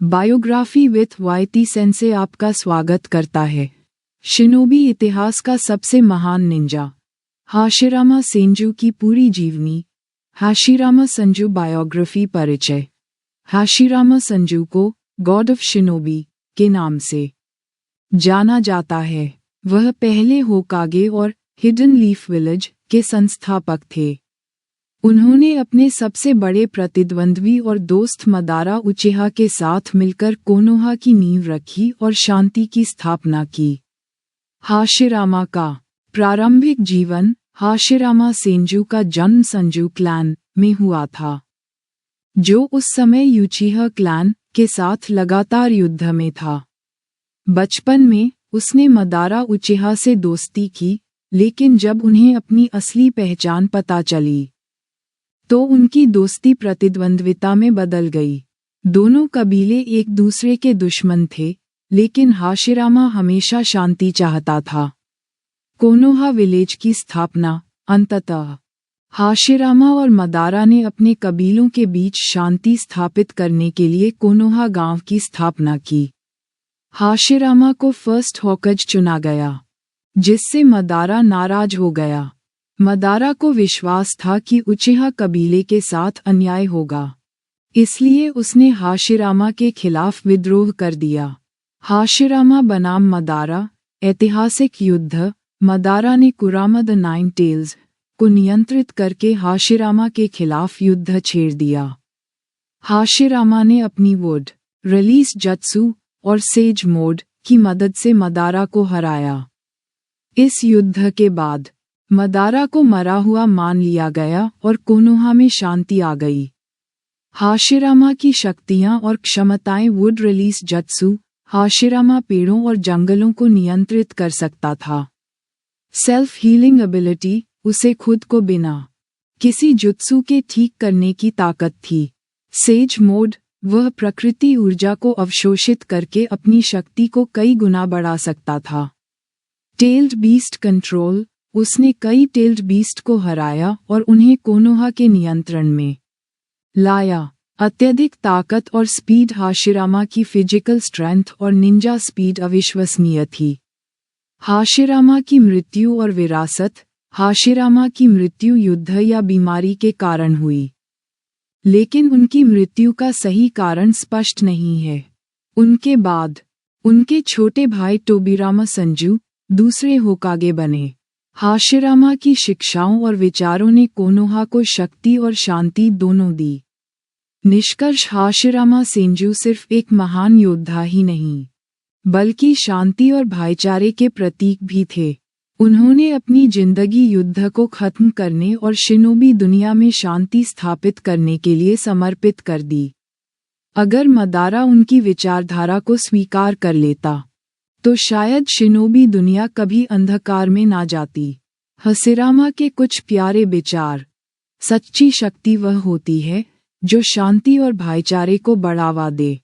Biography with YT sense आपका स्वागत करता है। शिनोबी इतिहास का सबसे महान निंजा हाशिरामा सेंजू की पूरी जीवनी। हाशिरामा संजू बायोग्राफी परिचय। हाशिरामा संजू को गॉड ऑफ शिनोबी के नाम से जाना जाता है। वह पहले होकागे और हिडन लीफ विलेज के संस्थापक थे। उन्होंने अपने सबसे बड़े प्रतिद्वंद्वी और दोस्त मदारा उचिहा के साथ मिलकर कोनोहा की नींव रखी और शांति की स्थापना की। हाशिरामा का प्रारंभिक जीवन। हाशिरामा सेंजू का जन्म संजू क्लैन में हुआ था, जो उस समय यूचिहा क्लैन के साथ लगातार युद्ध में था। बचपन में उसने मदारा उचिहा से दोस्ती की, लेकिन जब उन्हें अपनी असली पहचान पता चली तो उनकी दोस्ती प्रतिद्वंद्विता में बदल गई। दोनों कबीले एक दूसरे के दुश्मन थे, लेकिन हाशिरामा हमेशा शांति चाहता था। कोनोहा विलेज की स्थापना। अंततः हाशिरामा और मदारा ने अपने कबीलों के बीच शांति स्थापित करने के लिए कोनोहा गांव की स्थापना की। हाशिरामा को फर्स्ट होकागे चुना गया, जिससे मदारा नाराज हो गया। मदारा को विश्वास था कि उचिहा कबीले के साथ अन्याय होगा, इसलिए उसने हाशिरामा के खिलाफ विद्रोह कर दिया। हाशिरामा बनाम मदारा। ऐतिहासिक युद्ध। मदारा ने कुरामा द नाइन टेल्स को नियंत्रित करके हाशिरामा के खिलाफ युद्ध छेड़ दिया। हाशिरामा ने अपनी वुड रिलीज जत्सु और सेज मोड की मदद से मदारा को हराया। इस युद्ध के बाद मदारा को मरा हुआ मान लिया गया और कोनोहा में शांति आ गई। हाशिरामा की शक्तियां और क्षमताएं। Would release जत्सु। हाशिरामा पेड़ों और जंगलों को नियंत्रित कर सकता था। Self healing ability. उसे खुद को बिना किसी जुत्सु के ठीक करने की ताकत थी। Sage mode. वह प्रकृति ऊर्जा को अवशोषित करके अपनी शक्ति को कई गुना बढ़ा सकता था। Tailed beast control. उसने कई टेल्ड बीस्ट को हराया और उन्हें कोनोहा के नियंत्रण में लाया। अत्यधिक ताकत और स्पीड। हाशिरामा की फिजिकल स्ट्रेंथ और निंजा स्पीड अविश्वसनीय थी। हाशिरामा की मृत्यु और विरासत। हाशिरामा की मृत्यु युद्ध या बीमारी के कारण हुई, लेकिन उनकी मृत्यु का सही कारण स्पष्ट नहीं है। उनके बाद उनके छोटे भाई टोबिरामा संजू दूसरे होकागे बने। हाशिरामा की शिक्षाओं और विचारों ने कोनोहा को शक्ति और शांति दोनों दी। निष्कर्ष। हाशिरामा सेंजू सिर्फ एक महान योद्धा ही नहीं, बल्कि शांति और भाईचारे के प्रतीक भी थे। उन्होंने अपनी जिंदगी युद्ध को खत्म करने और शिनोबी दुनिया में शांति स्थापित करने के लिए समर्पित कर दी। अगर मदारा उनकी विचारधारा को स्वीकार कर लेता तो शायद शिनोबी दुनिया कभी अंधकार में ना जाती। हाशिरामा के कुछ प्यारे विचार। सच्ची शक्ति वह होती है जो शांति और भाईचारे को बढ़ावा दे।